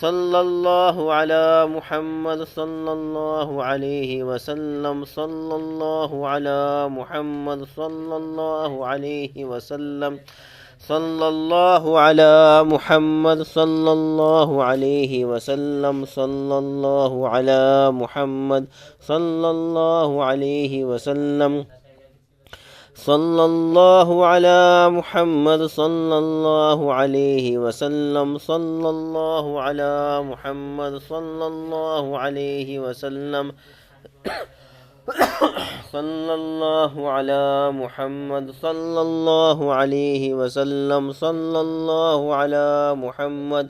सल्लल्लाहु अला मुहम्मद सल्लल्लाहु अलैहि वसल्लम सल्लल्लाहु अला मुहम्मद सल्लल्लाहु अलैहि वसल्लम सल्लल्लाहु अला मुहम्मद सल्लल्लाहु अलैहि वसल्लम सल्लल्लाहु अला मुहम्मद सल्लल्लाहु अलैहि वसल्लम सल्लल्लाहु अला मुहम्मद सल्लल्लाहु अलैहि वसल्लम सल्लल्लाहु अला मुहम्मद सल्लल्लाहु अलैहि वसल्लम सल्लल्लाहु अला मुहम्मद सल्लल्लाहु अलैहि वसल्लम सल्लल्लाहु अला मुहम्मद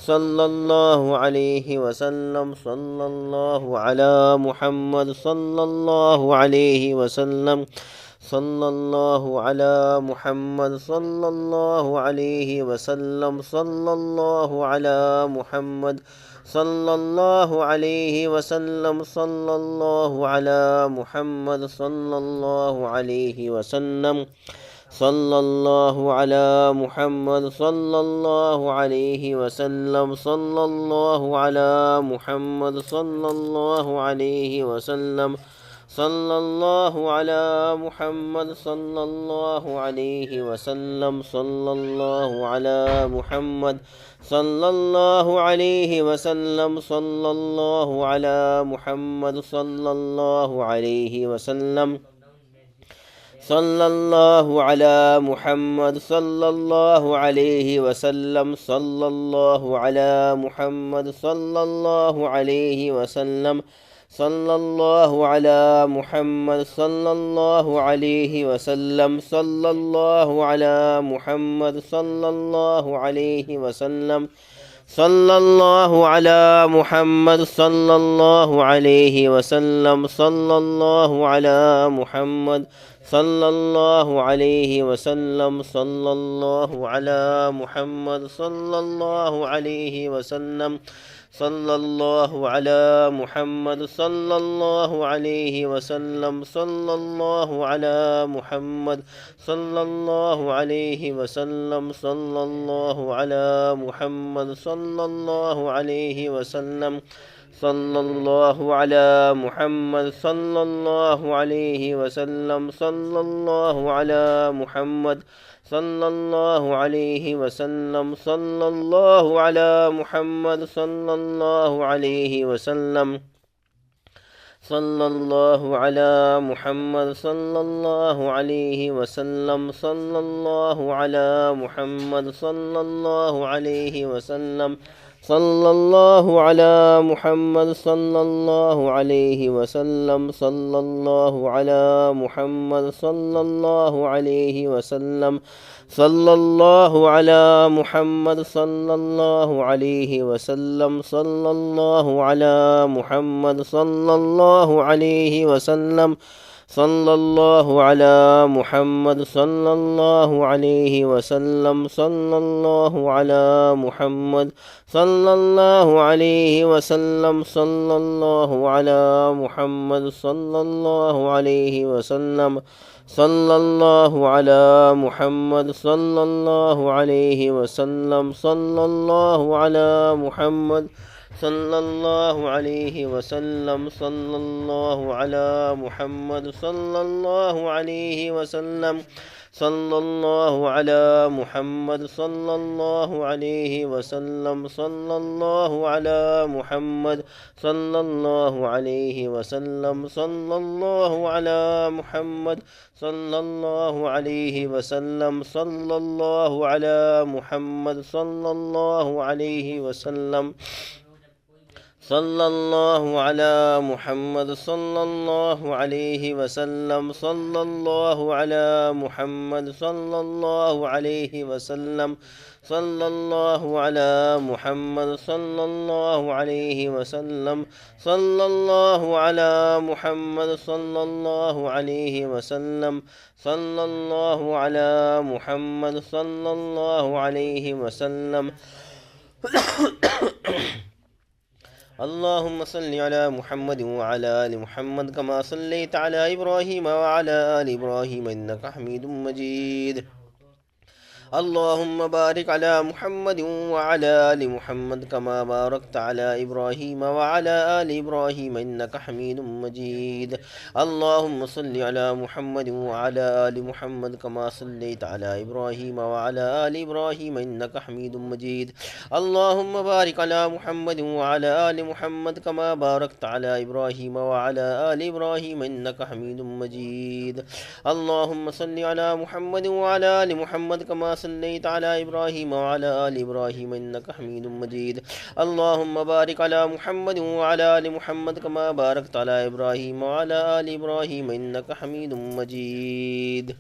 सल्लल्लाहु अलैहि वसल्लम सल्लल्लाहु अला मुहम्मद सल्लल्लाहु अलैहि वसल्लम सल्लल्लाहु अला मुहम्मद सल्लल्लाहु अलैहि वसल्लम सल्लल्लाहु अला मुहम्मद सल्लल्लाहु अलैहि वसल्लम सल्लल्लाहु अला मुहम्मद सल्लल्लाहु अलैहि वसल्लम सल्लल्लाहु अला मुहम्मद सल्लल्लाहु अलैहि वसल्लम सल्लल्लाहु अला मुहम्मद सल्लल्लाहु अलैहि वसल्लम सल्लल्लाहु अला मुहम्मद सल्लल्लाहु अलैहि वसल्लम सल्लल्लाहु अला मुहम्मद सल्लल्लाहु अलैहि वसल्लम सल्लल्लाहु अला मुहम्मद सल्लल्लाहु अलैहि वसल्लम सल्लल्लाहु अला मुहम्मद सल्लल्लाहु अलैहि वसल्लम सल्लल्लाहु अला मुहम्मद सल्लल्लाहु अलैहि वसल्लम सल्लल्लाहु अला मुहम्मद सल्लल्लाहु अलैहि वसल्लम सल्लल्लाहु अला मुहम्मद सल्लल्लाहु अलैहि वसल्लम सल्लल्लाहु अला मुहम्मद सल्लल्लाहु अलैहि वसल्लम सल्लल्लाहु अला मुहम्मद सल्लल्लाहु अलैहि वसल्लम सल्लल्लाहु अला मुहम्मद सल्लल्लाहु अलैहि वसल्लम सल्लल्लाहु अला मुहम्मद सल्लल्लाहु अलैहि वसल्लम सल्लल्लाहु अला मुहम्मद सल्लल्लाहु अलैहि वसल्लम सल्लल्लाहु अला मुहम्मद सल्लल्लाहु अलैहि वसल्लम सल्लल्लाहु अला मुहम्मद सल्लल्लाहु अलैहि वसल्लम सल्लल्लाहु अला मुहम्मद सल्लल्लाहु अलैहि वसल्लम सल्लल्लाहु अला मुहम्मद सल्लल्लाहु अलैहि वसल्लम सल्लल्लाहु अला मुहम्मद सल्लल्लाहु अलैहि वसल्लम सल्लल्लाहु अला मुहम्मद सल्लल्लाहु अलैहि वसल्लम सल्लल्लाहु अला मुहम्मद सल्लल्लाहु अलैहि वसल्लम सल्लल्लाहु अला मुहम्मद सल्लल्लाहु अलैहि वसल्लम सल्लल्लाहु अला मुहम्मद सल्लल्लाहु अलैहि वसल्लम सल्लल्लाहु अला मुहम्मद सल्लल्लाहु अलैहि वसल्लम सल्लल्लाहु अला मुहम्मद सल्लल्लाहु अलैहि वसल्लम सल्लल्लाहु अला मुहम्मद सल्लल्लाहु अलैहि वसल्लम सल्लल्लाहु अला मुहम्मद सल्लल्लाहु अलैहि वसल्लम सल्लल्लाहु अला मुहम्मद सल्लल्लाहु अलैहि वसल्लम सल्लल्लाहु अला मुहम्मद सल्लल्लाहु अलैहि वसल्लम सल्लल्लाहु अला मुहम्मद सल्लल्लाहु अलैहि वसल्लम सल्लल्लाहु अला मुहम्मद सल्लल्लाहु अलैहि वसल्लम सल्लल्लाहु अला मुहम्मद सल्लल्लाहु अलैहि वसल्लम सल्लल्लाहु अला मुहम्मद सल्लल्लाहु अलैहि वसल्लम सल्लल्लाहु अला मुहम्मद सल्लल्लाहु अलैहि वसल्लम सल्लल्लाहु अला मुहम्मद सल्लल्लाहु अलैहि वसल्लम सल्लल्लाहु अला मुहम्मद सल्लल्लाहु अलैहि वसल्लम सल्लल्लाहु अला मुहम्मद सल्लल्लाहु अलैहि वसल्लम सल्लल्लाहु अला मुहम्मद सल्लल्लाहु अलैहि वसल्लम सल्लल्लाहु अला मुहम्मद सल्लल्लाहु अलैहि वसल्लम अल्लाहुम्मा सल्लि अला मुहम्मद व अला आलि मुहम्मद कमा सल्लैता अला इब्राहीम व अला आलि इब्राहीम इन्नका हमीदुम मजीद। अल्लाहुम्मा बारिक अला मुहम्मद व अला आलि मुहम्मद कमा बारकत अला इब्राहीम व अला आलि इब्राहीम इन्नका हमीदुम मजीद। अल्लाहुम्मा सल्लि अला मुहम्मद व अला आलि मुहम्मद कमा सल्लैत अला इब्राहीम व अला आलि इब्राहीम इन्नका हमीदुम मजीद। अल्लाहुम्मा बारिक अला मुहम्मद व अला आलि मुहम्मद कमा बारकत अला इब्राहीम व अला आलि इब्राहीम इन्नका हमीदुम मजीद। अल्लाहुम्मा सल्लि अला मुहम्मद व अला आलि मुहम्मद कमा सल्लैत अला इब्राहीम व अला आलि इब्राहीम इन्नका हमीदुम मजीद। अल्लाहुम्मा बारिक अला मुहम्मद व अला आलि मुहम्मद कमा बारकत अला इब्राहीम व अला आलि इब्राहीम इन्नका हमीदुम मजीद।